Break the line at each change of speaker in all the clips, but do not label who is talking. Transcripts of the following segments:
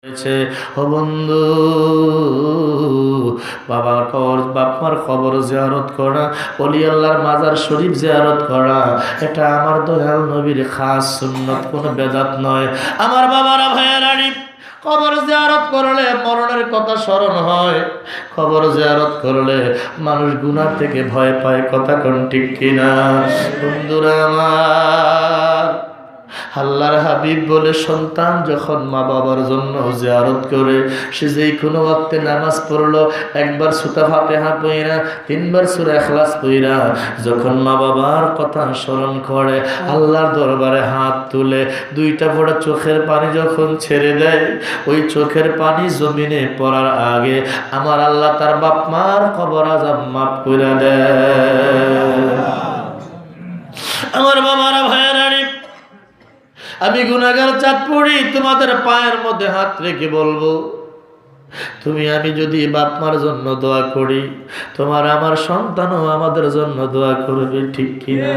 ও বন্ধু, বাবার কবর বাপমার কবর জিয়ারত করা, ওলি আল্লাহর মাজার শরীফ জিয়ারত করা, এটা আমার দয়াল নবীর খাস সুন্নত, কোনো বেদাত নয়। আমার বাবারা ভাইয়ারানি, কবর জিয়ারত করলে মরণের কথা স্মরণ হয়। কবর জিয়ারত করলে মানুষ গুনাহ থেকে ভয় পায়। কথা কোন ঠিক কিনা বন্ধুরা আমার? আল্লাহর হাবিব বলে, সন্তান যখন মা বাবার জন্য জিয়ারত করে, সে যেই কোনো ওয়াক্তে নামাজ পড়লো, একবার সূরা ফাতিহা পড়া, তিনবার সূরা ইখলাস পড়া, যখন মা বাবার কথা স্মরণ করে, আল্লাহর দরবারে হাত তুলে দুইটা ফোঁটা চোখের পানি যখন ছেড়ে দেয়, ওই চোখের পানি জমিনে পড়ার আগে আমার আল্লাহ তার বাপ মার কবর আযাব মাফ করে দেয়। আমার বাবারা ভাইয়েরা, আমি গুনাহগার চাঁদপুরি, তোমাদের পায়ের মধ্যে হাত রেখে বলবো, তুমি আমি যদি বাপ মার জন্য দোয়া করি, তোমার আমার সন্তানও আমাদের জন্য দোয়া করবে, ঠিক কিনা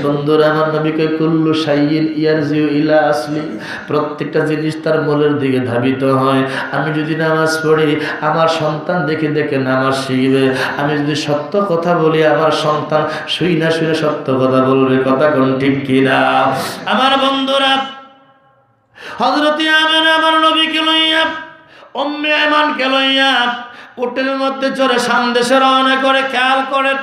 বন্ধুরা? আমার নবীকে কুল্লু শাইইন ইয়ারজিউ ইলা আসলি, প্রত্যেকটা জিনিস তার মূলের দিকে ধাবিত হয়। আমি যদি নামাজ পড়ি, আমার সন্তান দেখে দেখে নামাজ শিখবে। আমি যদি সত্য কথা বলি, আমার সন্তান শুই না শুনে সত্য কথা বলবে। কথা কোন ঠিক কিনা আমার বন্ধুরা? হযরত আমিনা আমার নবীকে লইয়া, উম্মে আয়মানকে লইয়া উটের মধ্যে চড়ে সামদেশে রওনা করে। খেয়াল করেন,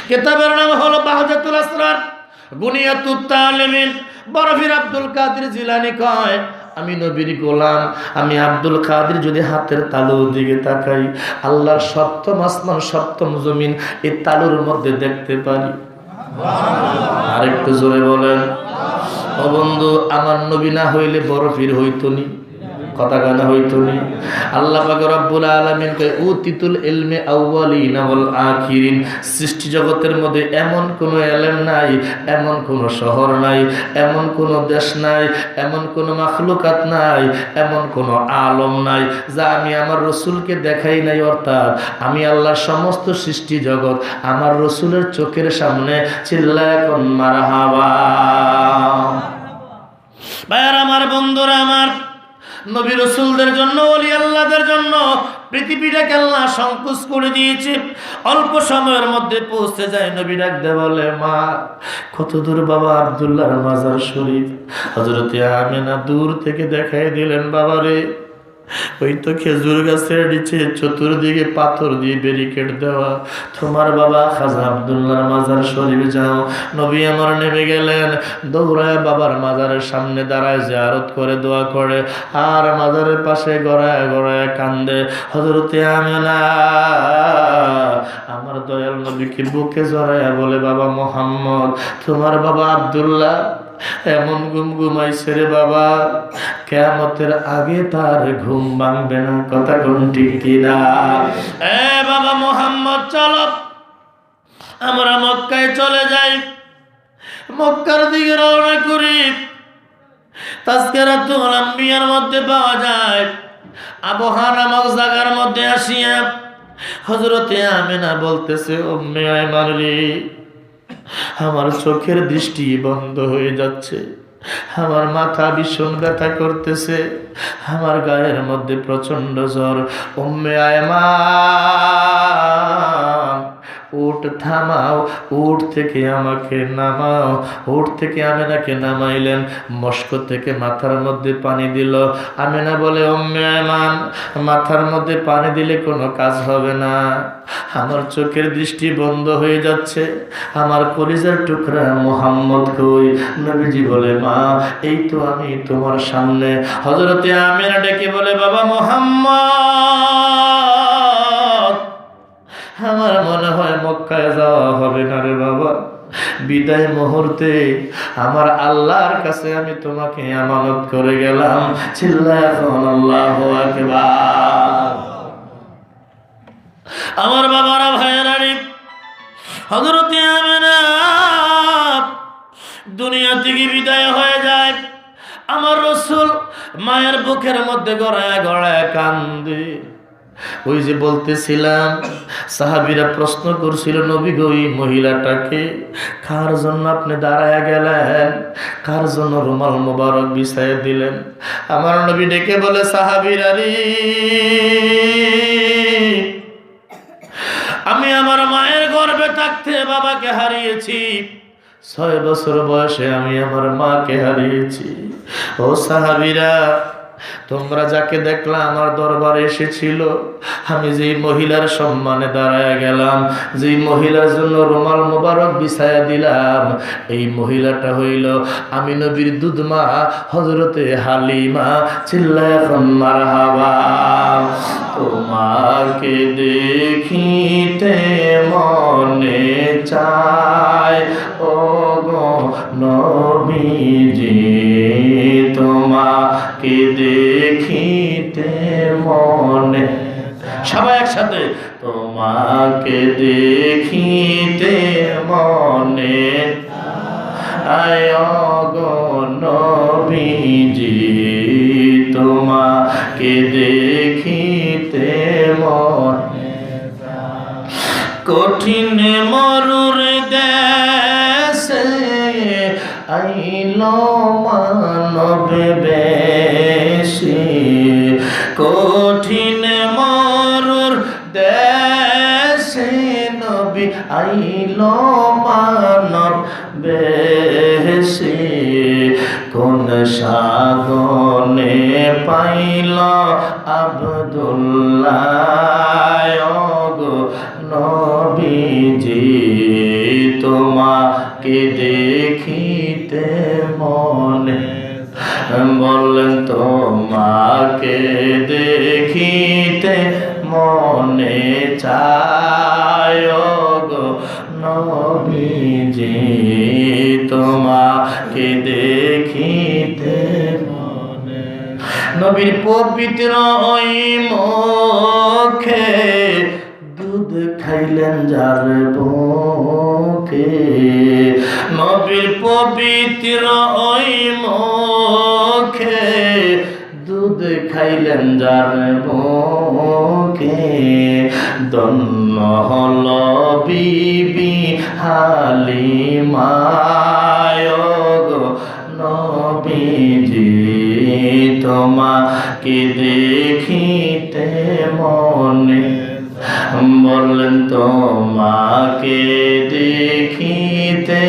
কিতাবের নাম হলো বাহজাতুল আসরার বুনিয়াতুত তালিমিন। বরফির আব্দুল কাদের জিলানী কয়, আমি নবীর গোলাম, আমি আব্দুল কাদের যদি হাতের তালুর দিকে তাকাই, আল্লাহর সপ্তম আসমান সপ্তম জমিন এই তালুর মধ্যে দেখতে পারি। আরেকটু জোরে বলেন। ও বন্ধু, আমার নবী না হইলে বরফির হইতনি, কথা গানা হইতনি। আল্লাহ পাক রব্বুল আলামিন কয়, উতিতুল ইলমি আউয়ালিনা ওয়াল আখিরিন। সৃষ্টি জগতের মধ্যে এমন কোন ইলম নাই, এমন কোন শহর নাই, এমন কোন দেশ নাই, এমন কোন মাখলুকাত নাই, এমন কোন আলম নাই যা আমি আমার রাসূলকে দেখাই নাই। অর্থাৎ আমি আল্লাহর সমস্ত সৃষ্টি জগৎ আমার রাসূলের চোখের সামনে। চিল্লায় কোন মারহাবা। ভাইয়ার আমার, বন্ধুরা আমার, নবী রাসূলদের জন্য, ওলি আল্লাহদের জন্য পৃথিবীটাকে আল্লাহ সংকুচ করে দিয়েছে। অল্প সময়ের মধ্যে পৌঁছে যায়। নবী ডাক দে বলে, মা কত দূর বাবা? আব্দুল্লাহর মাজার শরীফ। হযরত আমিনা দূর থেকে দেখাই দিলেন, বাবারে ওই তো খেজুর গাছের নিচে চতুর্দিকে পাথর দিয়ে ব্যারিকেড দেওয়া, তোমার বাবা খাজা আব্দুল্লাহর মাজার শরীফে যাও। নবী আমার নেমে গেলেন, দৌড়ায় বাবার মাজারের সামনে দাঁড়ায়, জিয়ারত করে দোয়া করে, আর মাজারের পাশে গড়ায় গড়ায় কান্দে। হযরতে আমিনা আমার দয়াল নবীকে বুকে জড়ায় বলে, বাবা মুহাম্মদ, তোমার বাবা আব্দুল্লাহ এমন ঘুম ঘুমাইছে রে বাবা, কিয়ামতের আগে তার ঘুম ভাঙবে না। কথা কোন ঠিক কিনা? এ বাবা মুহাম্মদ, চলো আমরা মক্কায় চলে যাই। মক্কার দিকে রওনা করি। তাজকিরাতুল আম্বিয়ার মধ্যে পাওয়া যায়, আবহা নামক জায়গার মধ্যে আসিয়া হযরতে আমিনা বলতেছে, উম্মে আয়মান রে, আমার চোখের দৃষ্টি বন্ধ হয়ে যাচ্ছে, আমার মাথা ভীষণ ব্যথা করতেছে, আমার গায়ের মধ্যে প্রচন্ড জ্বর। উম্মে আয়মান, উট থামাও, উট থেকে আমাকে নামাও। উট থেকে আমিনাকে নামাইলেন, মস্ক থেকে মাথার মধ্যে পানি দিল। আমিনা বলে, উম্মে আয়মান, মাথার মধ্যে পানি দিলে কোনো কাজ হবে না, আমার চোখের দৃষ্টি বন্ধ হয়ে যাচ্ছে, আমার কলিজার টুকরা মুহাম্মদ কই? নবীজি বলে, মা এই তো আমি তোমার সামনে। হযরতে আমিনা ডেকে বলে, বাবা মুহাম্মদ, আমার মনে হয় মক্কায় যাওয়া হবে না রে বাবা। বিদায় মুহূর্তে আমার আল্লাহর কাছে আমি তোমাকে আমানত করে গেলাম। চিল্লায় এখন আল্লাহু আকবার। আমার বাবারা ভাইয়েরা, হযরতে আমিনা দুনিয়া থেকে বিদায় হয়ে যায়। আমার রাসূল মায়ের বুকের মধ্যে গড়ায় গড়ায় কান্দে। ওই যে বলতেছিলাম সাহাবীরা প্রশ্ন করছিল, নবী গো এই মহিলাটাকে কার জন্য আপনি দাঁড়ায় গেলেন, কার জন্য রুমাল মোবারক বিছাইয়ে দিলেন? আমার নবী ডেকে বলে, সাহাবীরা রে, আমি আমার মায়ের গর্ভে থাকতে বাবাকে হারিয়েছি, 6 বছর বয়সে আমি আমার মাকে হারিয়েছি। ও সাহাবীরা, তোমরা যাকে দেখলা আমার দরবারে এসেছিল, আমি যেই মহিলার সম্মানে দাঁড়ায় গেলাম, যেই মহিলার জন্য রুমাল মোবারক বিছায়া দিলাম, এই মহিলাটা হইল আমি নবীর দুধমা হযরতে হালিমা। চিল্লায় এখন মারহাবা। তোমাকে দেখিতে মনে চায় ও গো নবীজি, তোমাকে দেখিতে মনে, সবাই একসাথে, তোমাকে দেখিতে মনে আয় গো নবীজি, তোমাকে দেখিতে মনে। কঠিন মরুর দেশে আইল মানব বেশি, কঠিন মরুর দেশে নবী আইল মানব বেশি, কোন সাগনে পাইল আব্দুল্লাহ গো নবীজি, তোমাকে দেখিতে মনে, বললেন তোমাকে দেখিতে মনে চায় গো নবীজি, তোমাকে দেখিতে মনে। নবীর পবিত্র ওই মুখে দুধ খাইলেন যার বুকে, নবীর পবিত্র ওই মুখে দুধ খাইলেন যার বুকে, ধন্য হল বিবি হালিমা গো নবীজি, তোমাকে দেখিতে মনে, বললেন তোমাকে দেখিতে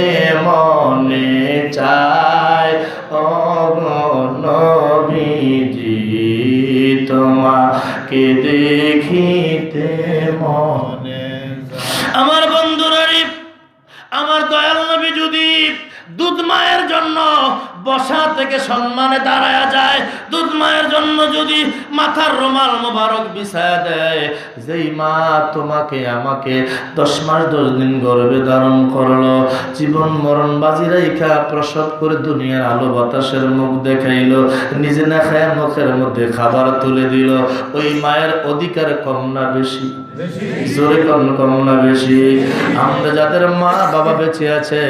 মনে চায় ও নবীজি, তোমাকে দেখিতে মনে। আমার বন্ধুরা, আমার দয়াল নবী যদি দুধ মায়ের জন্য বসা থেকে সম্মানে দাঁড়ায়া যায়, দুধ মায়ের জন্য যদি মাথার রুমাল মোবারক বিছায়া দেয়, যেই মা তোমাকে আমাকে 10 মাস 10 দিন গর্ভে ধারণ করলো, জীবন মরণ বাজি রাইখা প্রসব করে দুনিয়ার আলো বাতাসের মুখ দেখাইলো, নিজে না খায় মুখের মধ্যে খাবার তুলে দিল, ওই মায়ের অধিকার কম না বেশি? জোরে কম না বেশি? আমরা যাদের মা বাবা বেঁচে আছে,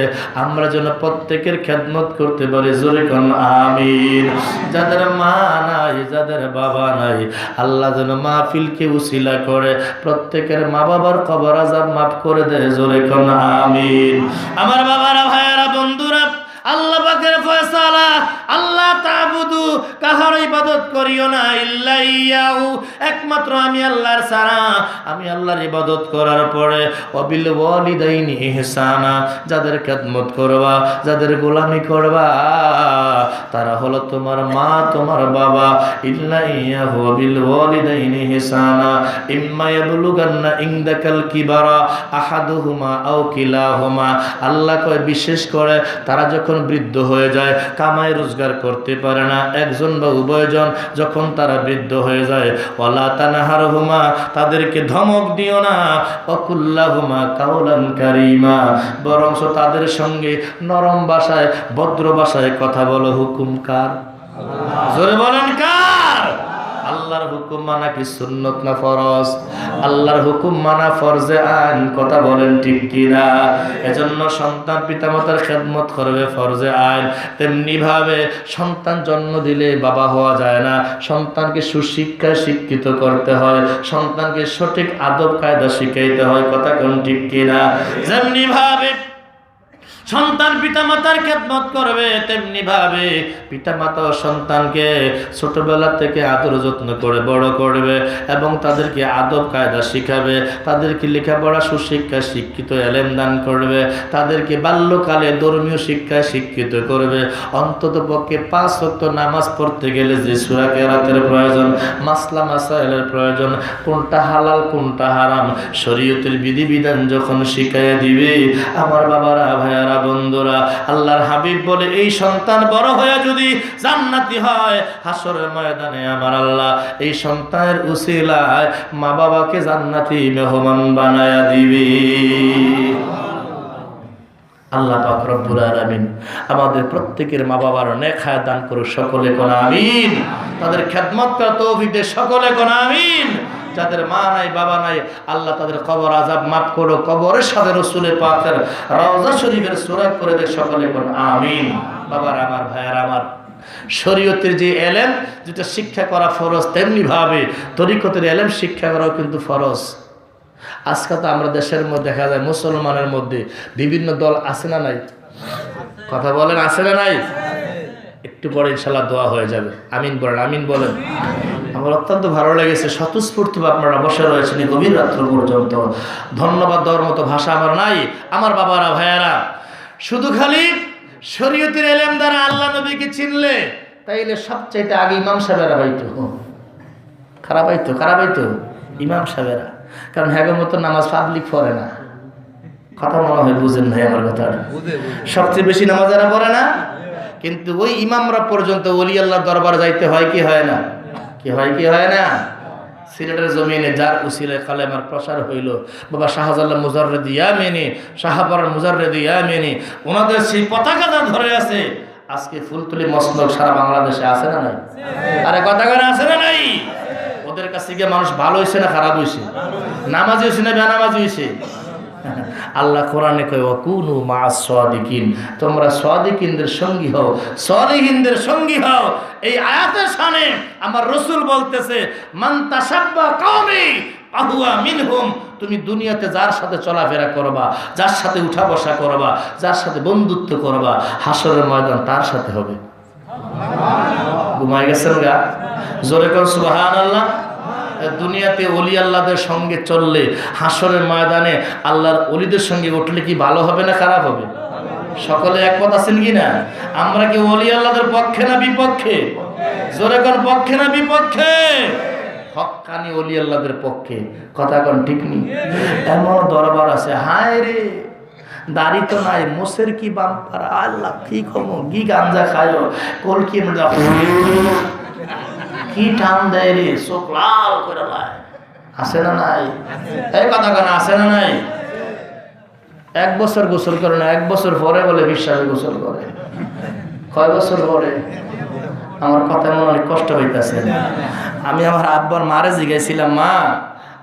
আমরা যেন প্রত্যেকের খেদমত করতে পারি। জোরে কোন আমিন। যাদের মা নাই, যাদের বাবা নাই, আল্লাহ যেন মাহফিলকে উসিলা করে প্রত্যেকের মা বাবার কবর আযাব মাফ করে দেয়। জোরে কোন আমিন। আমার বাবারা, ভাইয়ারা, বন্ধুরা, আল্লাহ পাকের ফয়সালা, আল্লাহ তা'বুদু, কাহার ইবাদত করিও না ইল্লা ইয়াহু, একমাত্র আমি আল্লাহর ছাড়া। আমি আল্লাহর ইবাদত করার পরে ওয়াবিল ওয়ালিদাইনি ইহসানা, যাদের খেদমত করবা, যাদের গোলামি করবা, তারা হলো তোমার মা, তোমার বাবা। ইল্লা ইয়াহু ওয়াবিল ওয়ালিদাইনি ইহসানা ইম্মা ইয়াবলুগান্না ইনদাকাল কিবারা আহাদুহুমা আও কিলাহুমা। আল্লাহ কয় বিশেষ করে তারা যখন বৃদ্ধ হয়ে যায়, কামাই রোজগার করতে পারে না, একজন বা উভয়জন যখন তারা বৃদ্ধ হয়ে যায়, ওয়ালা তানহারহুমা, তাদেরকে ধমক দিও না, ওয়াকুল্লাহুমা কাওলান কারীমা, বরং তাদের সঙ্গে নরম ভাষায়, ভদ্র ভাষায় কথা বলো। হুকুম কার? জোরে বলেন কার? আল্লাহ আল্লাহর হুকুম মানা কি সুন্নত না ফরজ? আল্লাহর হুকুম মানা ফরজে আইন, কথা বলেন ঠিক কিনা? এজন্য সন্তান পিতামাতার খেদমত করবে ফরজে আইন। তেমনি ভাবে সন্তান জন্ম দিলে বাবা হওয়া যায় না, সন্তানকে সুশিক্ষায় শিক্ষিত করতে হয়, সন্তানকে সঠিক আদব কায়দা শিখাইতে হয়, কথা কোন ঠিক কিনা? যেমনি ভাবে সন্তান পিতামাতার খেদমত করবে, তেমনি ভাবে পিতামাতা ও সন্তানকে ছোটবেলা থেকে আদর যত্ন করে বড় করবে এবং তাদেরকে আদব কায়দা শিখাবে, তাদেরকে লেখাপড়া সুশিক্ষায় শিক্ষিত এলেম দান করবে, তাদেরকে বাল্যকালে ধর্মীয় শিক্ষায় শিক্ষিত করবে। অন্তত পক্ষে 5 ওয়াক্ত নামাজ পড়তে গেলে যে সূরা কেরাতের প্রয়োজন, মাসলা মাসাইলের প্রয়োজন, কোনটা হালাল কোনটা হারাম, শরীয়তের বিধিবিধান যখন শিখাইয়া দিবে, আমার বাবারা ভাইয়ারা বন্ধুরা, আল্লাহর হাবিব বলে এই সন্তান বড় হয়ে যদি জান্নাতি হয়, হাসরের ময়দানে আমার আল্লাহ এই সন্তানের উসিলায় মা বাবাকে জান্নাতি মেহমান বানায়া দিবে। আল্লাহ পাক রব্বুল আলামিন আমাদের প্রত্যেকের মা বাবার নেক হায়াত দান করুক, সকলে কোন আমিন। তাদের খেদমত করার তৌফিক দে, সকলে কোন আমিন। যাদের মা নাই বাবা নাই, আল্লাহ তাদের কবর আযাব মাফ করো, কবরের সাথে রাসূলের পাকের রওজা শরীফের সুরাত করে দে, সকলে কোন আমিন। বাবার আমার, ভাইয়ার আমার, শরীয়তের যে এলেম যেটা শিক্ষা করা ফরজ, তেমনি ভাবে তরিকতের এলেম শিক্ষা করাও কিন্তু ফরজ। আজকে তো আমরা দেশের মধ্যে দেখা যায় মুসলমানের মধ্যে বিভিন্ন দল আছে না নাই? কথা বলেন, আছে না নাই? একটু পরে ইনশাআল্লাহ দোয়া হয়ে যাবে, আমিন বলেন, আমিন বলেন। আমার অত্যন্ত ভালো লেগেছে, স্বতঃস্ফূর্তভাবে আপনারা বসে রয়েছেন এই গভীর রাত্র পর্যন্ত। ধন্যবাদ দেওয়ার মতো ভাষা আমার নাই। আমার বাবারা ভাইয়ারা, শুধু খালি শরীয়তের এলেম দ্বারা আল্লাহ নবীকে চিনলে তাইলে সবচাইতে আগে ইমাম সাহেবেরা হইতো খারাপ হইতো, খারাপ হইতো ইমাম সাহেবেরা। কারণ হ্যাঁ মতো নামাজ পাবলিক পড়ে না, কথা মনে হয় বুঝেন ভাই আমার কথা। সবচেয়ে বেশি নামাজ যারা পড়ে না, কিন্তু ওই ইমামরা পর্যন্ত ওলি আল্লাহর দরবার যাইতে হয় কি হয় না? কি হয় কি হয় না? সিলেটের জমিনে যার উসিলায় কালেমার প্রসার হইল, বাবা শাহজালাল মুজাররিদ ইয়ামিনী, শাহপাড়ার মুজাররিদ ইয়ামিনী, ওনাদের সেই পতাকা ধরে আছে। আজকে ফুলতলি মসনদ সারা বাংলাদেশে আছে না নাই? আরে কথা করে আছে না নাই? ওদের কাছে গিয়ে মানুষ ভালো হয়েছে না খারাপ হয়েছে? নামাজি হয়েছে না বেনামাজি হয়েছে? আল্লাহ কোরআনে কয় ওয়াকুনু মা'আস সাদিকিন, তোমরা সাদিকিনদের সঙ্গী হও, সালিহিনদের সঙ্গী হও। এই আয়াতের শানে আমার রাসূল বলতেছে মান তাশাব্বা কওমি ফাহুয়া মিনহুম। তুমি দুনিয়াতে যার সাথে চলাফেরা করবা, যার সাথে উঠা বসা করবা, যার সাথে বন্ধুত্ব করবা, হাসরের ময়দান তার সাথে হবে। ঘুমায় গেছেন গা? জোরে কোন সুবহানাল্লাহ। দুনিয়াতে ওলি আল্লাহদের সঙ্গে চললে হাসরের ময়দানে আল্লাহর ওলিদের সঙ্গে উঠলে কি ভালো হবে না খারাপ হবে? সকলে একমত আছেন কি না? আমরা কি ওলি আল্লাহদের পক্ষে না বিপক্ষে? জোরে কোন পক্ষে না বিপক্ষে? হক্কানি ওলি আল্লাহদের পক্ষে, কথা কোন ঠিক নেই? এমন দরবার আছে, হায় রে দাড়ি তো নাই, মোসের কি বাম্পার, আল্লাহ কি কমো, কি গাঞ্জা খায়, কোল কি কি টান দেয় রে, চোখ লাল করে লায়, আছে না নাই? এই কথা কেন আছে না নাই? 1 বছর গোসল করে না, 1 বছর পরে বলে বিশ্বাসে গোসল করে। কয় বছর পরে? আমার কথা মনে অনেক কষ্ট হইতেছে। আমি আমার আব্বার মারে জিজ্ঞাসিলাম, মা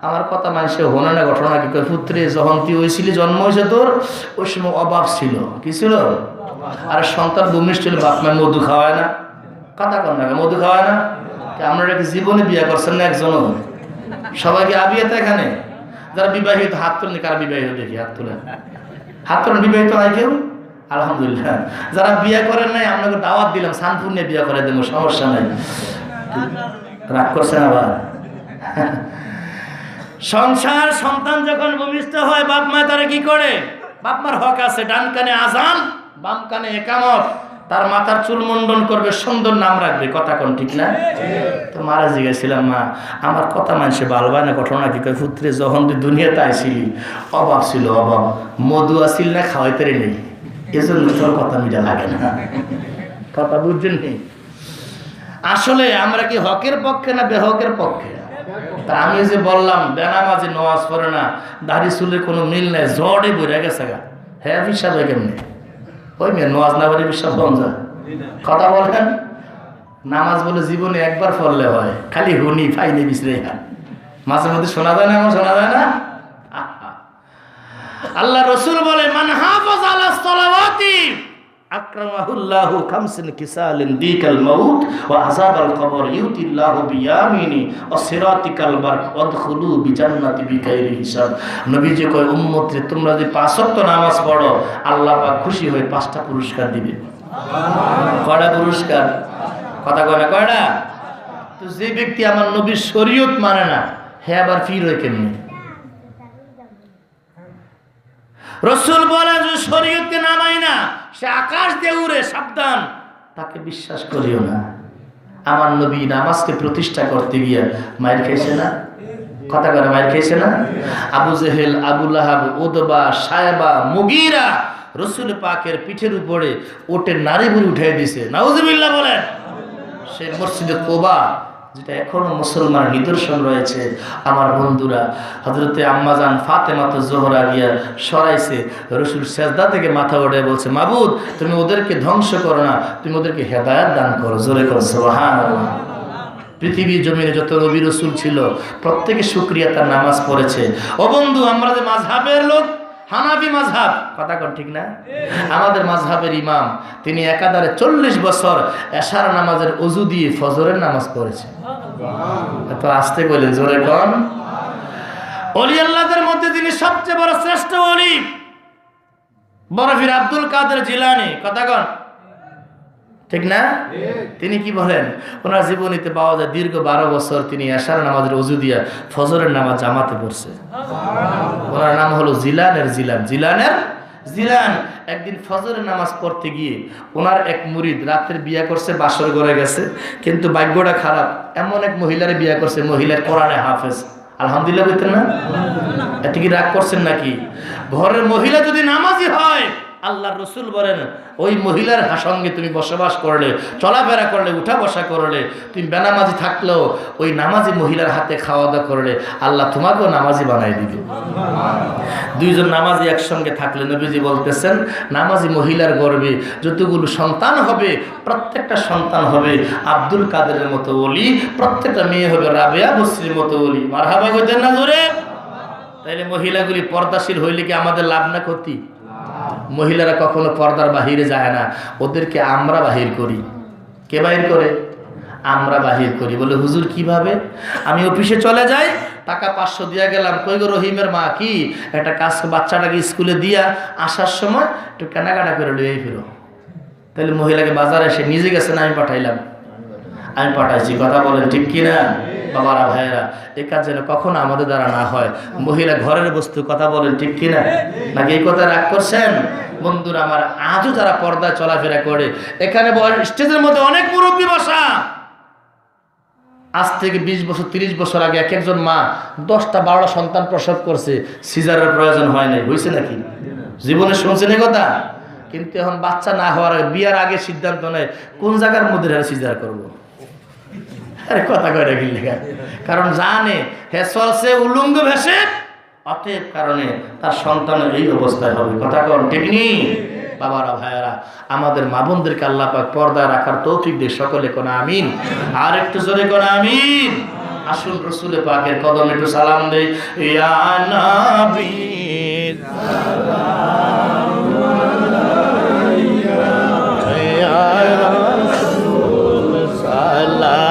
আমার কথা মানুষে হনে না, ঘটনা কি? কয় পুত্রে যখন তুই হয়েছিলি, জন্ম হয়েছে তোর, ওই সময় অভাব ছিল। কি ছিল? আর সন্তান ভূমিষ্ঠ ছিল, বাপ মায়ের মধু খাওয়ায় না, কথা কন না, মধু খাওয়ায় না। আপনারা কি জীবনে বিয়ে করছেন না একজনও? সবাইকে আবিয়াতে এখানে যারা বিবাহিত হাত তুলেন, কারা বিবাহিত দেখি হাত তুলেন, হাত তুলেন। বিবাহিত নাই কেউ? আলহামদুলিল্লাহ। যারা বিয়ে করেন নাই আপনাকে দাওয়াত দিলাম, সানপুর নিয়ে বিয়ে করে দেবো, সমস্যা নাই। রাগ করছেন আবার? সংসার সন্তান যখন ভূমিষ্ঠ হয়, বাপ মা তারা কি করে? বাপ মার হক আছে, ডান কানে আজান, বাম কানে একামত, তার মাথার চুল মুন্ডন করবে, সুন্দর নাম রাখবে, কথা কোন ঠিক না? তো মারা জিজ্ঞাসিলাম, মা আমার কথা মানুষে বালবায় না, ঘটনা কি? কয় পুত্রে যখন তুই দুনিয়াতে আইছিলি অভাব ছিল, অভাব, মধু আসিল না, খাওয়াইতে নেই, এজন্য তোর কথা মিটা লাগে না। কথা বুঝছেন নি? আসলে আমরা কি হকের পক্ষে না বেহকের পক্ষে? তা আমি যে বললাম বেনামাজি নামাজ পড়ে না, দাড়ি চুলের কোনো মিল নেই, জড়ে বইরা গেছে গা, হ্যাঁ বিশ্বাস হয় কেমনি? ওই মেয়ে নামাজ না পড়ে বিশ্বাস বন যায়? কথা বলেন। নামাজ বলে জীবনে একবার পড়লে হয়, খালি হুনি ফাইলে বিছরে মাঝে মধ্যে শোনা যায় না, এমন শোনা যায় না। আল্লাহ রসুল বলে মান হাফাজ আলা সালাওয়াতি আকরামাহুল্লাহু খামসিন কিসালিন দিকাল মাউত ওয়া আযাবাল কবর ইউতিল্লাহু বিয়ামিনি ওয়া সিরাতিকাল বারক ওয়াদখুলু বিজান্নাতি বিগাইরি হিসাব। নবীজি কয় উম্মতে তোমরা যদি 5 ওয়াক্ত নামাজ পড়ো আল্লাহ পাক খুশি হয়ে 5টা পুরস্কার দিবে। কয়টা পুরস্কার? কথা কয় না কয়টা? তো যে ব্যক্তি আমার নবীর শরীয়ত মানে না হে আবার ফির হয় কেমনি? রসুল বলে যে শরীয়তকে নামাই না সে আকাশ দিয়ে উড়ে, সাবধান, তাকে বিশ্বাস করিও না। আমার নবী নামাজকে প্রতিষ্ঠা করতে গিয়ে মায়ের খেয়েছে না? কথা করে মায়ের খেয়েছে না? আবু জেহেল, আবু লাহাব, উতবা, সায়বা, মুগীরা রসুল পাকের পিঠের উপরে ওটের নারী বুড়ি উঠিয়ে দিছে। নাউজুবিল্লাহ বলেন। সেই মসজিদে কোবা যেটা এখনো মুসলমানের নিদর্শন রয়েছে, আমার বন্ধুরা হযরতে আম্মাজান ফাতেমা তো জোহরা গিয়া সরাইছে, রসুল সেজদা থেকে মাথা উঠে বলছে মাবুদ তুমি ওদেরকে ধ্বংস করো না, তুমি ওদেরকে হেদায়েত দান করো। জোরে করো সুবহানাল্লাহ। পৃথিবীর জমিনে যত নবী রসুল ছিল প্রত্যেকে শুকরিয়া তার নামাজ পড়েছে। ও বন্ধু, আমরা যে মাযহাবের লোক হানাফি মাযহাব, কথা কোন ঠিক না? আমাদের মাযহাবের ইমাম তিনি একাধারে 40 বছর এশার নামাজের ওযু দিয়ে ফজরের নামাজ পড়েছে। এত আস্তে বলেন, জোরে কোন। ওলি আল্লাহদের মধ্যে তিনি সবচেয়ে বড় শ্রেষ্ঠ ওলি বরফির আব্দুল কাদের জিলানী, কথা কোন ঠিক না? তিনি কি বলেন, ওনার জীবনীতে পাওয়া যায় দীর্ঘ 12 বছর তিনি এশার নামাজের ওযু দিয়া ফজরের নামাজ জামাতে পড়ছে। ওনার নাম হলো জিলানের জিলান, জিলানের জিলান। একদিন ফজরের নামাজ পড়তে গিয়ে ওনার এক মুরিদ রাতের বিয়া করছে, বাসর ঘরে গেছে, কিন্তু ভাগ্যটা খারাপ, এমন এক মহিলারে বিয়া করছে, মহিলার কোরআনে হাফেজ। আলহামদুলিল্লাহ বলতেন না? এটা কি রাগ করছেন নাকি? ঘরের মহিলা যদি নামাজি হয় আল্লাহর রাসূল বলেন ওই মহিলার সঙ্গে তুমি বসবাস করলে, চলাফেরা করলে, উঠা বসা করলে, তুমি বেনামাজি থাকলেও ওই নামাজি মহিলার হাতে খাওয়া দাওয়া করলে আল্লাহ তোমাকেও নামাজি বানাই দিবে। দুইজন নামাজি একসঙ্গে থাকলে নবীজি বলতেছেন নামাজি মহিলার গর্ভে যতগুলো সন্তান হবে প্রত্যেকটা সন্তান হবে আব্দুল কাদেরের মতো ওলি, প্রত্যেকটা মেয়ে হবে রাবেয়া বসরির মতো ওলি। মারহাবা কইতেন না জোরে? তাইলে মহিলাগুলি পর্দাশীল হইলে কি আমাদের লাভ না ক্ষতি? মহিলারা কখনো পর্দার বাহিরে যায় না, ওদেরকে আমরা বাহির করি। কে বাহির করে? আমরা বাহির করি। বলে হুজুর কিভাবে? আমি অফিসে চলে যাই, টাকা 500 দিয়া গেলাম, কই গো রহিমের মা কি একটা কাজ বাচ্চাটাকে স্কুলে দিয়া আসার সময় একটু কেনাকাটা করে লইয়ে ফিরো। তাহলে মহিলাকে বাজারে এসে নিজে গেছে না আমি পাঠাইলাম? আমি পাঠাইছি। কথা বলেন ঠিক কিনা বাবারা ভাইয়েরা? এই কাজ যেন কখনো আমাদের দ্বারা না হয়। মহিলা ঘরের বস্তু, কথা বলেন ঠিক কিনা? নাকি এই কথা রাগ করছেন? বন্ধুরা আমার, আজও যারা পর্দায় চলাফেরা করে, এখানে স্টেজের মধ্যে অনেক মুরব্বী বসা, আজ থেকে 20 বছর 30 বছর আগে এক একজন মা 10টা 12টা সন্তান প্রসব করছে, সিজারের প্রয়োজন হয় নাই, হয়েছে নাকি? জীবনে শুনছেন এই কথা? কিন্তু এখন বাচ্চা না হওয়ার আগে, বিয়ার আগে সিদ্ধান্ত নেয় কোন জায়গার মধ্যে সিজার করবো। আরে কথা কয় রাখি লেখা, কারণ জানে হে চলছে উলঙ্গ ভেসে, অতএব কারণে তার সন্তানের এই অবস্থায় হবে। কথা কন ঠিক নেই বাবারা ভাইয়ারা? আমাদের মা বোনদেরকে আল্লাহ পাক পর্দায় রাখার তৌফিক দিয়ে সকলে কোন আমিন। আর একটু জোরে কোন আমিন। আসুন রাসূলে পাকের কদমে একটু সালাম দেই। ইয়া নবী সালাম আলাইকা, ইয়া রাসূল সালাম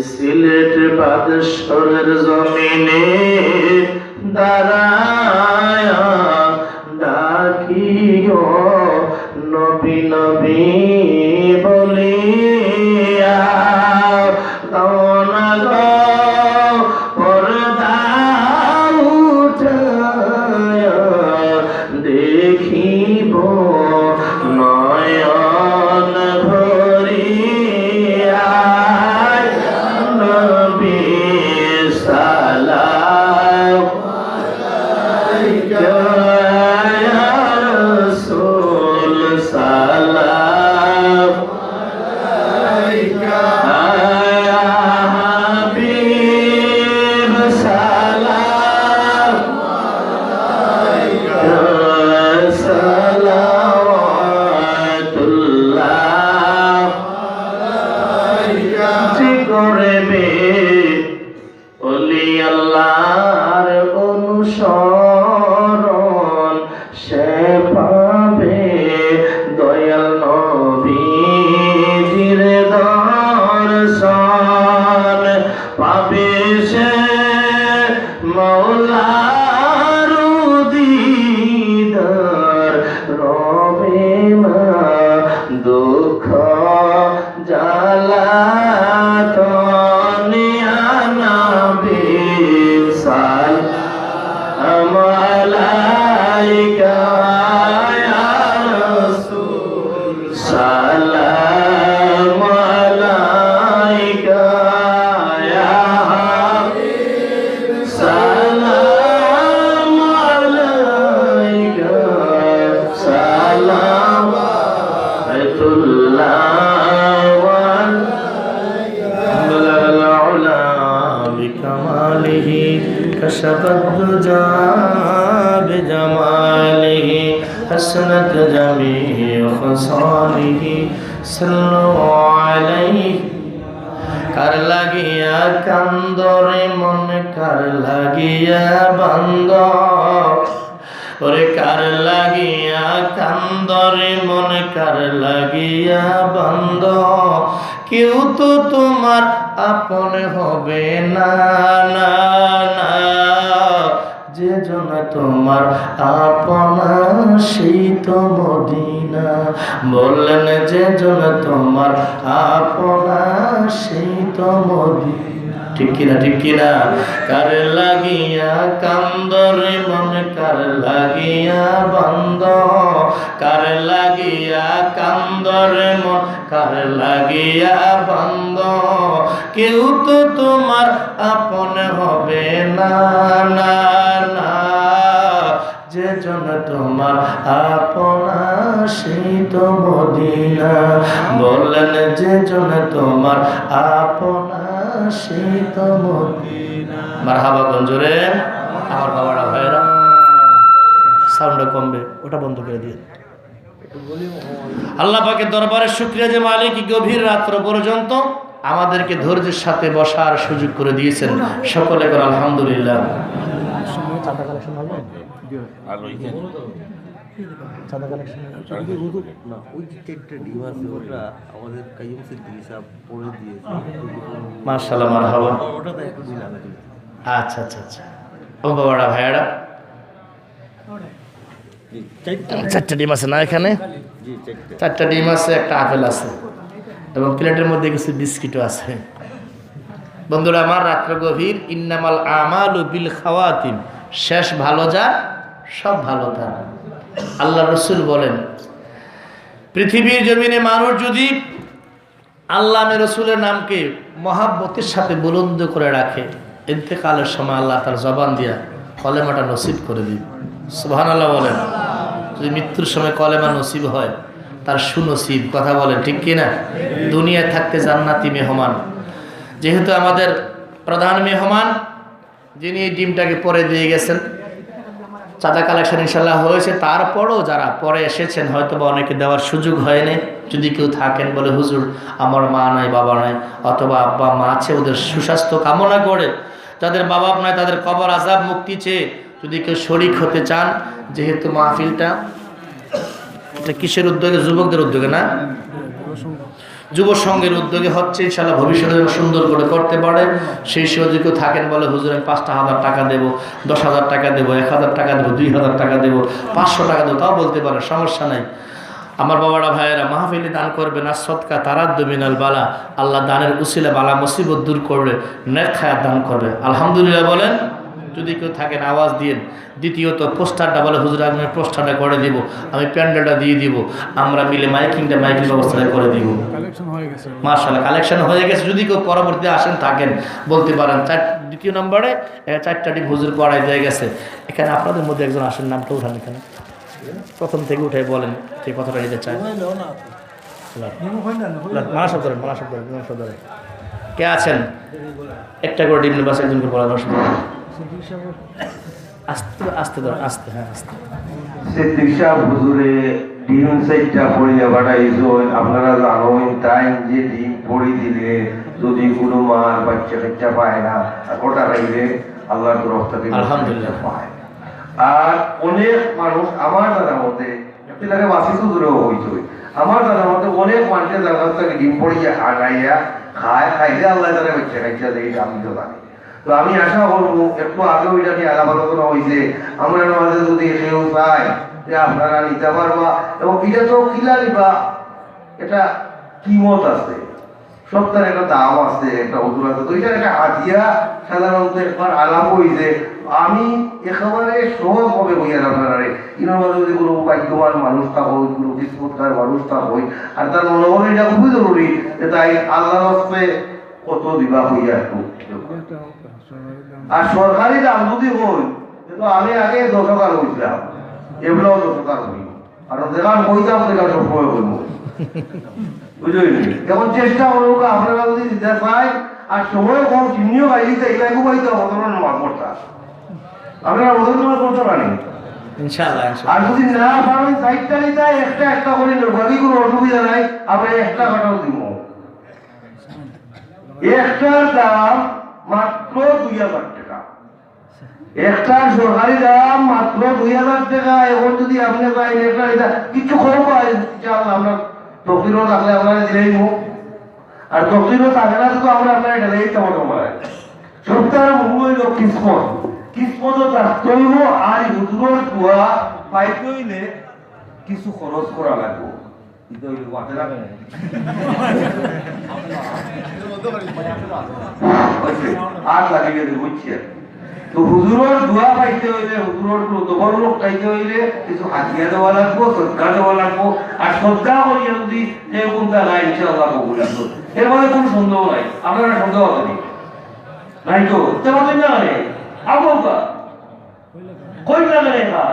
সিলেট বাদেশ্বরের জমিনে দাঁড়ায় ডাকিও নবী নবী বলিয়া দওনা গো পর্দা উঠায়া দেখিব নয়ন ভরিয়া নবী সালাম আলাইকা ইয়া রাসূল সালাম আলাইকা ইয়া হাবিব সালাম আলাইকা সালাওয়াতুল্লাহ আলাইকা জি করবে ওলি আল্লাহর অনুসরণ সে পাবে দয়াল নবীজির দর্শন পাবে সে মওলার দিদার রবে না দুঃখ জ্বালাতন নবী সালাম আলাইকা ইয়া রাসূল সালাম আলাইকা ইয়া হাবিব সালাম আলাইকা সালাওয়াতুল্লাহ بكماله كشف الدجى بجماله حسنت جميع خصاله صلوا عليه কার লাগিয়া কান্দরে মন কার লাগিয়া বান্দ ওরে কার লাগিয়া কান্দরে মন কার লাগিয়া বান্দ কেউ তো তোমার আপন হবে না না না যে জন তোমার আপনা সেই তো মদিনা বললেন যে জন তোমার আপনা সেই তো মদিনা ঠিক কিনা ঠিক কিনা কার লাগিয়া কান্দরে মন কার লাগিয়া বন্ধ কার লাগিয়া কান্দরে মন কার লাগিয়া বন্ধ কেউ তো তোমার আপন হবে না না না যে জন তোমার আপনা সেই তো মদিনা বললেন যে জন তোমার আপনা সেই তো মদিনা মারহাবা গঞ্জরে আমার বাবারা ভাইরা সাউন্ডটা কমবে ওটা বন্ধ করে দিয়ে আল্লাহ পাকের দরবারে শুকরিয়া যে মালিক গভীর রাত্র পর্যন্ত আমাদেরকে ধৈর্যের সাথে বসার সুযোগ করে দিয়েছেন সকলে করে আলহামদুলিল্লাহ মাশাআল্লাহ মারহাবা আচ্ছা আচ্ছা আচ্ছা ও বাবারা ভাইয়ারা চারটা ডিম আছে না এখানে চারটা ডিম আছে একটা আপেল আছে এবং প্লেটের মধ্যে কিছু বিস্কিটও আছে বন্ধুরা আমার রাত্র গভীর ইন্নামাল আমালু বিল খাওয়াতিম শেষ ভালো যা সব ভালো তা আল্লাহ রসুল বলেন পৃথিবীর জমিনে মানুষ যদি আল্লাহ রসুলের নামকে মহাব্বতের সাথে বুলন্দ করে রাখে ইন্তেকালের সময় আল্লাহ তার জবান দিয়া কলেমাটা নসিব করে দিন সুবহানাল্লাহ বলেন যদি মৃত্যুর সময় কলেমা নসিব হয় তার সুনসিব কথা বলেন ঠিক কিনা দুনিয়ায় থাকতে জান্নাতি মেহমান যেহেতু আমাদের প্রধান মেহমান যিনি এই ডিমটাকে পরে দিয়ে গেছেন চাঁদা কালেকশন ইনশাল্লাহ হয়েছে তারপরও যারা পরে এসেছেন হয়তো বা অনেকে দেওয়ার সুযোগ হয়নি যদি কেউ থাকেন বলে হুজুর আমার মা নাই বাবা নাই অথবা আব্বা মা আছে ওদের সুস্বাস্থ্য কামনা করে যাদের বাবা নাই তাদের কবর আযাব মুক্তি চেয়ে যদি কেউ শরীক হতে চান যেহেতু মাহফিলটা এটা কিসের উদ্যোগে যুবকদের উদ্যোগে না যুব সংঘের উদ্যোগে হচ্ছে, ইনশাআল্লাহ ভবিষ্যতে সুন্দর করে করতে পারে। সেই সুযোগ থাকেন বলে হুজুর আমি 5,000 টাকা দেবো, 10,000 টাকা দেবো, 1,000 টাকা দেবো, 2,000 টাকা দেবো, 500 টাকা দেবো, তাও বলতে পারে, সমস্যা নাই। আমার বাবারা ভাইয়েরা, মাহফিলে দান করবেন আর সদকা তারাদ্দু মিনাল বালা, আল্লাহ দানের উসিলা বালা মুসিবত দূর করবে, নেক হায়াত দান করবে। আলহামদুলিল্লাহ বলেন। যদি কেউ থাকেন আওয়াজ দিন। দ্বিতীয়ত পোস্টারটা বলে হুজুর আমি পোস্টারটা করে দিব, আমি প্যান্ডেলটা দিয়ে দিব, আমরা মিলে মাইকিং ব্যবস্থা করে দিব। মাশাআল্লাহ কালেকশন হয়ে গেছে। যদি কেউ পরবর্তীতে আসেন থাকেন বলতে পারেন। দ্বিতীয় নম্বরে 4টা টিম হুজুর পড়াই দিয়ে গেছে। এখানে আপনাদের মধ্যে একজন আসেন, নামটা উঠান, এখানে প্রথম থেকে উঠে বলেন সেই কথাটা নিতে চায়। কে আছেন? একটা করে ডিম বাস একজন করে পড়ানো আস্তে আস্তে আস্তে, হ্যাঁ আস্তে।
ডিম সাইডটা পড়িয়ে বাড়াইছো, আপনারা জানেন তাই যে ডিম পড়ি দিলে যদি কোনো মার বাচ্চা কাচ্চা পায় না, ওটা রাইলে আল্লাহর তরফ থেকে
আলহামদুলিল্লাহ
পায়। আর অনেক মানুষ আমার জানার মতে এটাকে বাসিসু দূরেও হইতো, আমার জানার মতে অনেক মানুষের জানার থেকে ডিম পড়িয়ে আগাইয়া খাইলে আল্লাহ তারা বাচ্চা কাচ্চা দেয়, আমি তো জানি। তো আমি আশা করবো, একটু আগে ওইটা নিয়ে আলাপ আলোচনা হয়েছে, আমরা মাঝে যদি কেউ চাই যে আপনারা নিতে পারবা, এবং এটা তো কিলা নিবা, এটা কিমত আছে, সপ্তাহের একটা দাম আছে, একটা ওজন আছে। তো এটার একটা হাতিয়া সাধারণত একবার আলাপ হয়েছে। আমি একেবারে সহজ হবে বইয়ার আপনারা ইনার মাঝে যদি কোনো ভাগ্যবান মানুষ থাকো, কোনো কিসমতকার মানুষ থাকো, আর তার মনোভাব এটা খুবই জরুরি যে তাই আল্লাহ রাস্তায় কত দিবা হইয়া একটু। আর সরকারি দাম যদি হই, কিন্তু আমি আগে 10 টাকা হইছিলাম, এগুলোও 10 টাকা হই, আর যেখান হইতাম সেখান সবসময় হইব, বুঝলি? এখন চেষ্টা করবো আপনারা যদি দিতে পাই, আর সময় কম চিনিও বাইরিতে এলাকু বাইতে অবতরণ নামাজ পড়তা, আপনারা অবতরণ নামাজ পড়তে পারেন
ইনশাআল্লাহ।
আর যদি না পারেন 4টা নিতে একটা করে নেব, বাকি কোনো অসুবিধা নাই, আমরা একটা কাটাও দিব। একটার দাম মাত্র 2,000 টাকা, একটা সরকারি দাম মাত্র 2,000 টাকা। এখন যদি আপনি পাই একটা এটা কিছু কম পাই, আমরা তকদিরও থাকলে আপনারা দিলেই মুখ, আর তকদিরও থাকে না তো আমরা আপনারা ঢেলেই তেমন পাই। সপ্তাহের মূল হইল কিসমত, কিসমতও থাকতে হইব, আর হুজুরের দোয়া পাইতে হইলে কিছু খরচ করা লাগবে। আর লাগে গেলে বুঝছে তো হুজুরের দোয়া পাইতে হইলে, হুজুরের প্রতোবর লোক পাইতে হইলে কিছু হাতিয়া দেওয়া লাগবো, সদকা দেওয়া লাগবো। আর সদকা করিয়া যদি কোনটা নাই ইনশাআল্লাহ কবুল হবে, এর মধ্যে কোনো সন্দেহ নাই। আপনারা সন্দেহ হবে নাই তো? তেমন না মানে আবকা কই না মানে না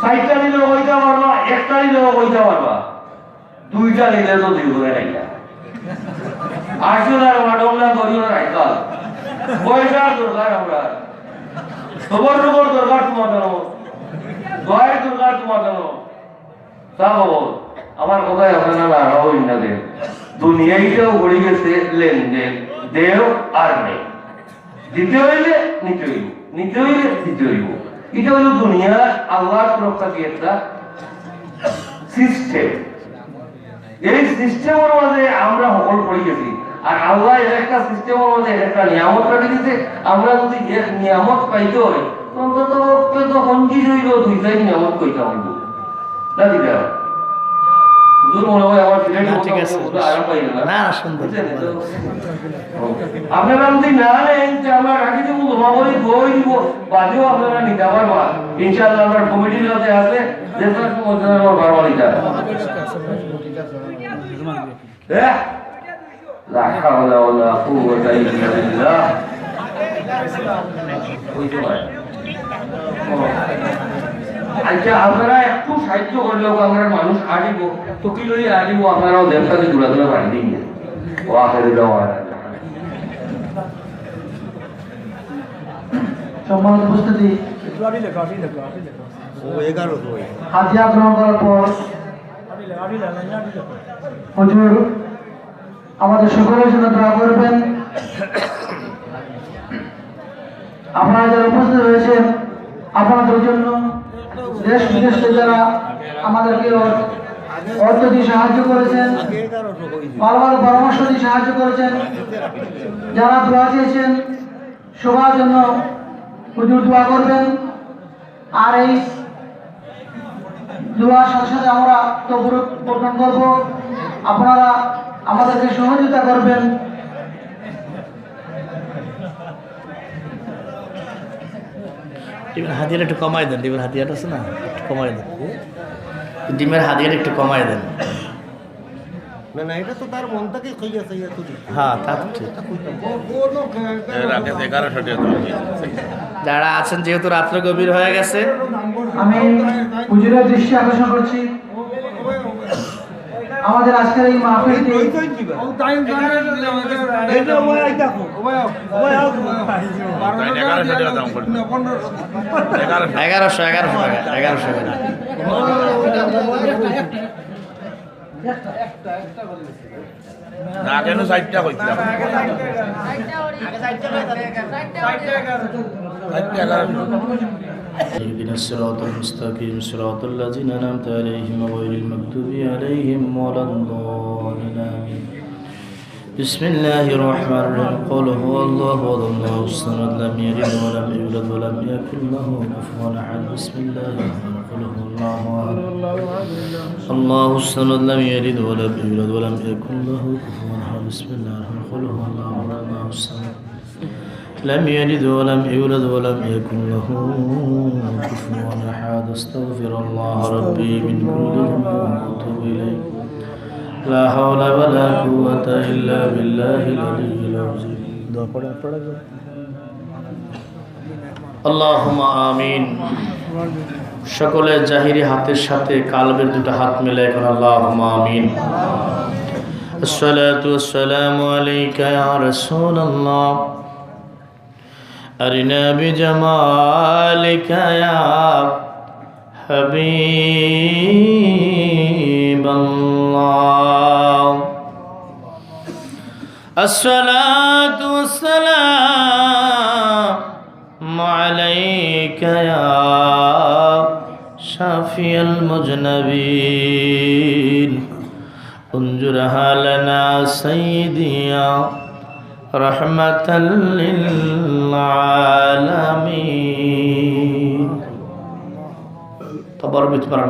4টা নিলেও কইতে পারবা, একটা নিলেও কইতে পারবা, 2টা নিলে তো দুই করে রাইলা আসলে মাডমলা করিও রাইকা পয়সা দরকার, আমরা খবর দরকার তোমাদের, দয়ের দরকার তোমাদের। তা বাবু আমার কথায় আপনারা না হই না দেন, দুনিয়াইটাও গড়ে গেছে লেনদেন, দেও আর নেই, দিতে হইলে নিতে হইব, নিতে হইলে দিতে হইব। এটা হইল দুনিয়া আল্লাহর তরফ থেকে একটা সিস্টেম। এই সিস্টেমের মধ্যে আমরা সকল পড়ে গেছি, আর আল্লাহ এর একটা সিস্টেমের মধ্যে একটা নিয়ামত রাখি দিতে। আমরা যদি এক নিয়ামত পাইতে হয়, অন্তত তখন কি হইল 2-4 নিয়ামত কইতে হইব না দিদা। হুজুর মনে হয় আমার
ঠিক আছে,
আরাম পাই না,
না সুন্দর।
আপনারা যদি না নেন যে আমরা রাখি দেবো, তোমাকে বই দিব, বাদেও আপনারা নিতে পারবা ইনশাআল্লাহ। আমার কমিটির কাছে আছে যে আমার বারবারিটা লা হাওলা ওয়ালা কুওয়াতা ইল্লা বিল্লাহ। আচ্ছা আপনারা একটু সাহায্য করলেও আমরা মানুষ আনিব, তো কি লই আনিব, আপনারাও দেবতাকে দূরা দূরা বাড়ি দিন।
সম্মানিত উপস্থিতি, হাতিয়া গ্রহণ করার পর হুজুর আমাদের সকলের জন্য দোয়া করবেন। আপনারা যারা উপস্থিত রয়েছেন, আপনাদের জন্য দেশ বিদেশে যারা আমাদেরকে অর্থ দিয়ে সাহায্য করেছেন, ভালো ভালো পরামর্শ দিয়ে সাহায্য করেছেন। যারা দোয়া চেয়েছেন সবার জন্য হুজুর দোয়া করবেন। আর এই দোয়ার সাথে সাথে আমরা তবরুক বর্ণন করব, আপনারা আমাদেরকে সহযোগিতা করবেন।
ডিমের হাতিয়াটা একটু কমাই দেন, ডিমের হাতিয়াটা আছে না, একটু কমাই দেন, ডিমের হাতিয়াটা একটু কমাই দেন।
না না, এটা তো তার মন থেকে কইয়াছে ইয়া তুই।
হ্যাঁ তা তো ঠিক। যারা আছেন, যেহেতু রাত্র গভীর হয়ে গেছে,
আমি হুজুরের দৃষ্টি আকর্ষণ করছি, আমাদের আজকের এই মাহফিলটি
এগারোশো টাকা।
না কেন সাইডটা কইছিলাম
اهدنا الصراط المستقيم صراط الذين أنعمت عليهم غير المغضوب عليهم ولا الضالين آمين. بسم الله الرحمن الرحيم. قل هو الله أحد الله الصمد لم يلد ولم يولد ولم يكن له كفوا أحد. بسم الله الرحمن الرحيم. قل هو الله أحد الله الصمد لم يلد ولم يولد ولم يكن له كفوا أحد. بسم الله الرحمن الرحيم. قل هو الله أحد الله الصمد لم يلد ولم يولد ولم يكن له كفوا أحد. أستغفر الله ربي من كل ذنب وأتوب إليه. لا حول ولا قوة إلا بالله العلي العظيم. اللهم آمين. সকলে জাহিরি হাতের সাথে কালবের দুটো হাত মিলে এখন আল্লাহুম্মা আমিন। الصلاة والسلام عليك يا رسول الله أرنا بجمالك يا حبيب الله. الصلاة والسلام عليك يا شافي المذنبين انظرها لنا سيدي يا رحمة للعالمين. تبارك بكرة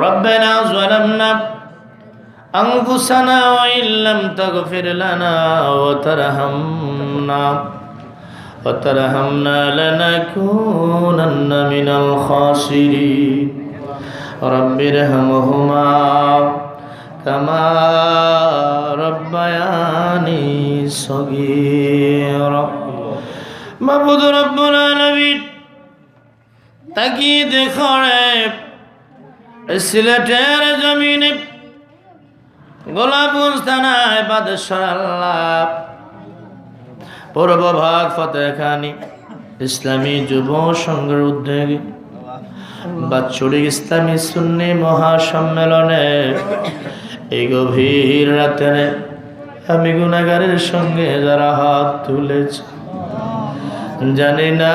ربنا ظلمنا أنفسنا وإن لم تغفر لنا وترحمنا لنكونن من الخاسرين. رب ارحمهما كما ربياني صغيرا. মাবুদ রব্বুল আলামিন, তাকিয়ে দেখো রে সিলেটের জমিনে গোলাপগঞ্জ থানায় বাদেশ্বর আল্লাহ পূর্বভাগ ফতেখানি ইসলামী যুব সংঘের উদ্যোগে বাৎসরিক ইসলামী সুন্নি মহাসম্মেলনে এই গভীর রাতে আমি গুনাহগারের সঙ্গে যারা হাত তুলেছে, জানি না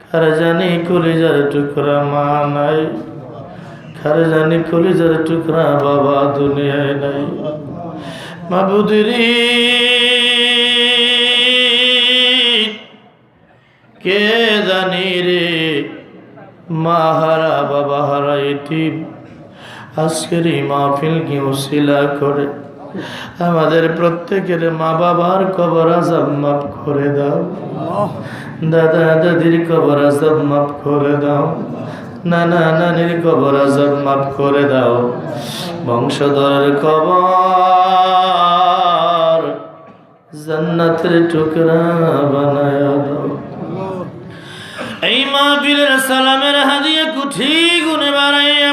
কার জানি কলিজার টুকরা মা নাই, কার জানি কলিজার টুকরা বাবা দুনিয়ায় নাই। মাবুদরি কে জানি রে মা হারা বাবা হারা ইতিম আজকের এই মাহফিল কি উসিলা করে আমাদের প্রত্যেকের মা বাবার কবর আযাব মাফ করে দাও, দাদা দাদির কবর আযাব মাফ করে দাও, নানা নানির কবর আযাব মাফ করে দাও, বংশধরের কবর জান্নাতের টুকরা বানায় দাও। এই মাহফিলের সালামের হাদিয়া কুঠি গুনে বাড়াইয়া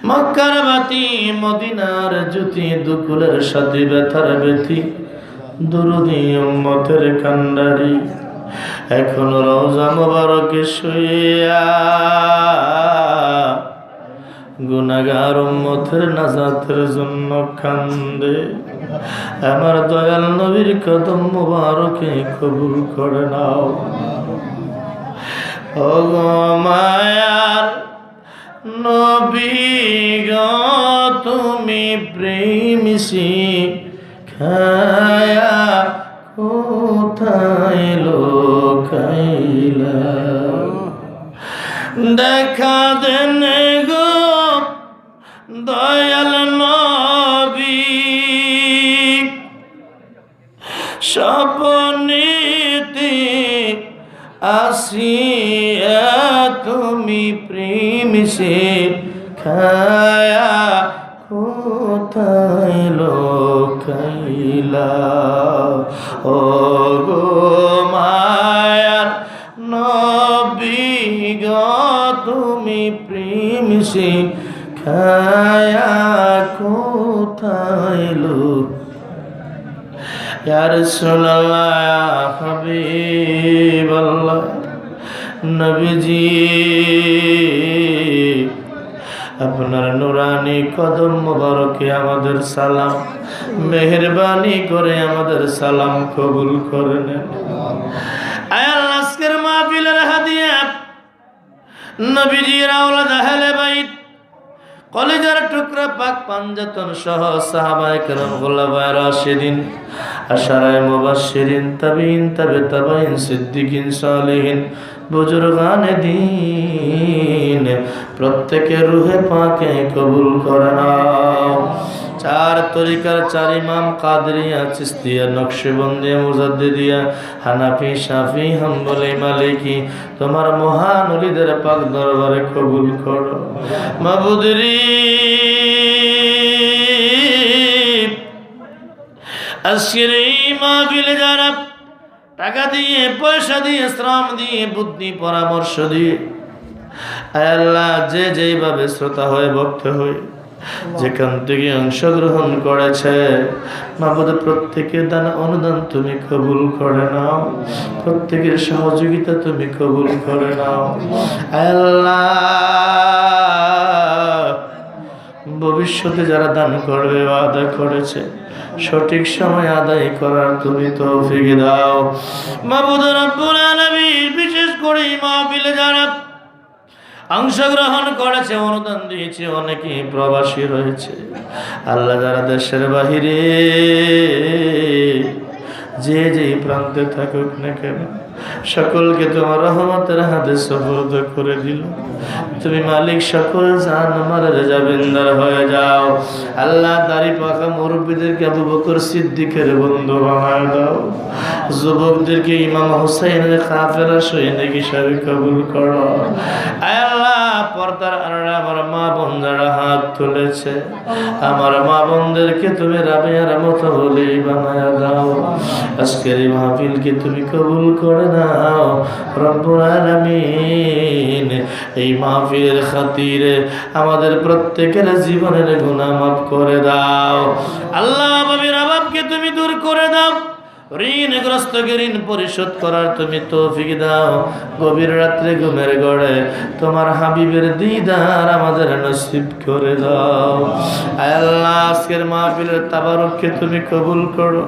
মক্কার বাতি মদিনার জ্যোতি দুকুলের সাথে ব্যথার ব্যথি দুরুদি উম্মতের কান্ডারি এখন রওজা মোবারকে শুইয়া গুনাহগার উম্মতের নাজাতের জন্য কান্দে। আমার দয়াল নবীর কদম মোবারকে কবুল করে নাও। ও গো মায়ার নবী গো তুমি প্রেম শিখায়া কোথায় লোকাইলা দেখা দেন গো দয়াল নবী স্বপ্নেতে আসিয়া তুমি প্রেম শিখায়া কোথায় লোকাইলা ও গো মায়ার নবী গো তুমি প্রেম শিখায়া কোথায় লোকাইলা ইয়া রাসূলুল্লাহ ইয়া হাবিবাল্লাহ নবীজি আপনার নুরানি কদম মোবারকে আমাদের সালাম মেহেরবানি করে আমাদের সালাম কবুল করে নেন আয় আল্লাহ আজকের মাহফিলের হাদিয়া নবীজির আওলাদ আহলে বাইত কলিজার টুকরা পাক পাঞ্জাতন সহ সাহাবায়ে কেরাম খুলাফায়ে রাশিদিন আশারায়ে মুবাশশিরিন তাবিঈন তাবে তাবাঈন সিদ্দিকিন সালেহিন বুজুর্গানে দ্বীন প্রত্যেকের রূহে পাকে কবুল করে নাও চার তরিকার চার ইমাম কাদরিয়া চিশতিয়া নকশবন্দিয়া মুজাদ্দিদিয়া হানাফি শাফি হাম্বলি মালিকি তোমার মহান ওলিদের পাক দরবারে কবুল করো মাবুদরি আজকের এই মাহফিলে যারা টাকা দিয়ে পয়সা দিয়ে শ্রম দিয়ে বুদ্ধি পরামর্শ দিয়ে আয় আল্লাহ যে যেইভাবে শ্রোতা হয়ে ভক্ত হয়ে যেখান থেকে অংশগ্রহণ করেছে মাবুদ প্রত্যেকের দান অনুদান তুমি কবুল করে নাও প্রত্যেকের সহযোগিতা তুমি কবুল করে নাও আল্লাহ ভবিষ্যতে যারা দান করবে ওয়াদা করেছে সঠিক সময় আদায় করার তুমি তৌফিক দাও মাবুদ রব্বুল আলামিন বিশেষ করে এই মাহফিলে যারা অংশগ্রহণ করেছে অনুদান দিয়েছে অনেকেই প্রবাসী রয়েছে আল্লাহ যারা দেশের বাহিরে যে যে প্রান্তে থাকুক না কেন সকলকে তোমার রহমতের হাতে সুপুর্দ করে দিল তুমি মালিক সকল জানমারের জাবিন্দার হয়ে যাও আল্লাহ দাড়ি পাকা মুরব্বীদেরকে আবু বকর সিদ্দিকের বন্ধু বানায় দাও যুবকদেরকে ইমাম হুসাইনের কাফেলা সৈনিক হিসাবে কবুল করো আয় আল্লাহ পর্দার আড়ালে আমার মা বোন যারা হাত তুলেছে আমার মা বোনদেরকে তুমি রাবিয়ার মতো বলেই বানায় দাও আজকের এই মাহফিলকে তুমি কবুল করে নাও রব্বুল আলামিন এই মাহফিলের খাতিরে আমাদের প্রত্যেকের জীবনের গুনাহ মাফ করে দাও আল্লাহ বাবির অভাবকে তুমি দূর করে দাও ঋণগ্রস্তকে ঋণ পরিশোধ করার তুমি তৌফিক দাও গভীর রাত্রে ঘুমের ঘরে তোমার হাবিবের দিদার আমাদের নসিব করে দাও আয় আল্লাহ আজকের মাহফিলের তাবারুককে তুমি কবুল করো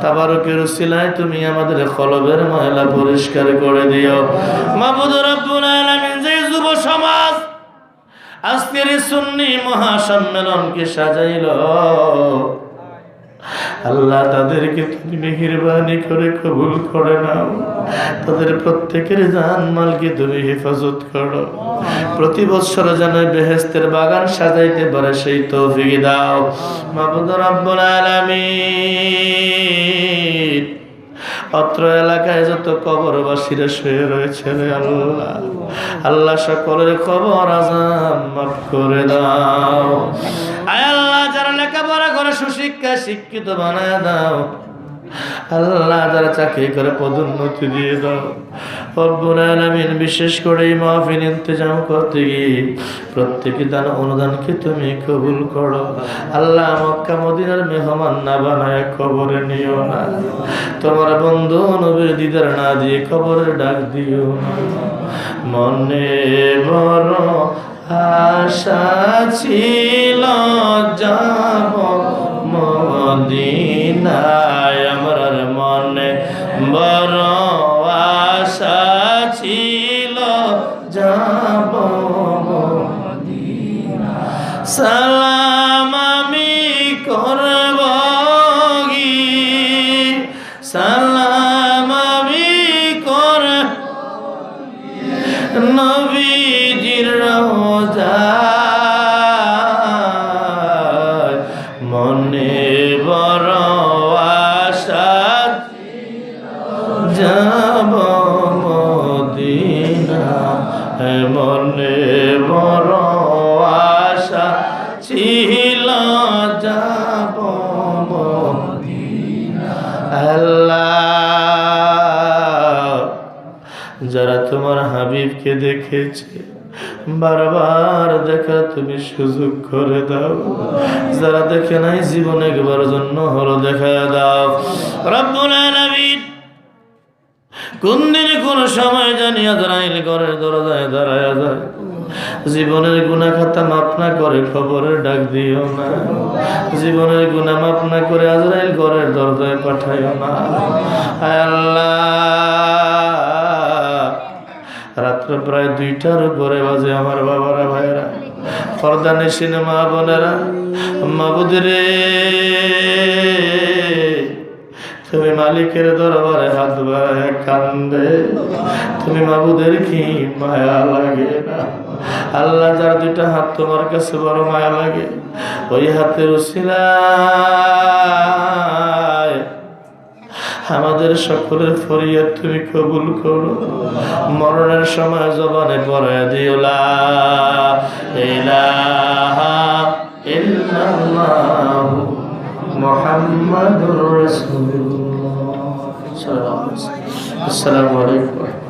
তাবারুকের উসিলায় তুমি আমাদের কলবের ময়লা পরিষ্কার করে দিও মাবুদ রব্বুল আলামিন যে যুব সমাজ আজকের সুন্নি মহাসম্মেলনকে সাজাইল আল্লাহ তাদেরকে তুমি মেহেরবানি করে কবুল করে নাও তাদের প্রত্যেকের জানমালকে তুমি হেফাজত করো প্রতি বছর যেন বেহেশতের বাগান সাজাইতে পারে সেই তৌফিক দাও মাবুদ রব্বুল আলামিন অত্র এলাকায় যত কবরবাসীরা শুয়ে রয়েছে রে আল্লাহ আল্লাহ সকলের কবর আযাব মাফ করে দাও আয় আল্লাহ যারা লেখাপড়া করে সুশিক্ষায় শিক্ষিত বানায় দাও আল্লাহ যারা চাকরি করে পদোন্নতি দিয়ে দাও রব্বুল আলামিন বিশেষ করে এই মাহফিল ইন্তজাম করতে গিয়ে প্রত্যেক দান অনুদানকে তুমি কবুল করো আল্লাহ মক্কা মদিনার মেহমান না বানায় কবরে নিও না তোমার বন্ধু নবীর দিদার না দিয়ে কবরে ডাক দিও না মনে বড় আশা ছিল যাব মদিনায় আমার মনে বড় আশা ছিল সালাম আমি করব কি সালাম আমি করব নবীজির রোজায় মনে বড় আশা যাব মদিনা মনে বড় আশা ছিল যাব মদিনা আল্লাহ যারা তোমার হাবিবকে দেখেছে বারবার দেখা তুমি সুযোগ করে দাও যারা দেখে নাই জীবনে একবার জন্য হলো দেখা দাও রব্বুল আলামিন কোন দিন কোন সময় জানি আজরাইল ঘরের দরজায় দাঁড়ায়া যায় জীবনের গুনাহ খাতা মাফ না করে খবরের ডাক দিও না জীবনের গুনাহ মাফ না করে আজরাইল ঘরের দরজায় পাঠাইও না হায় আল্লাহ রাত্র প্রায় 2টার উপরে বাজে আমার বাবারা ভাইরা পর্দা নিশিন মা বোনেরা মাবুদ রে তুমি মালিকের দরবারে হাত বাড়ায় কান্দে তুমি মাবুদের কি মায়া লাগে না আল্লাহ যার 2টা হাত তোমার কাছে বড় মায়া লাগে ওই হাতের উসিলায় আমাদের সকলের ফরিয়াদ তুমি কবুল করো মরণের সময় জবানে পড়ায় দিও লা ইলাহা ইল্লাল্লাহ মুহাম্মাদুর রাসূলুল্লাহ সাল্লাল্লাহু আলাইহি ওয়াসাল্লাম। আসসালামু আলাইকুম।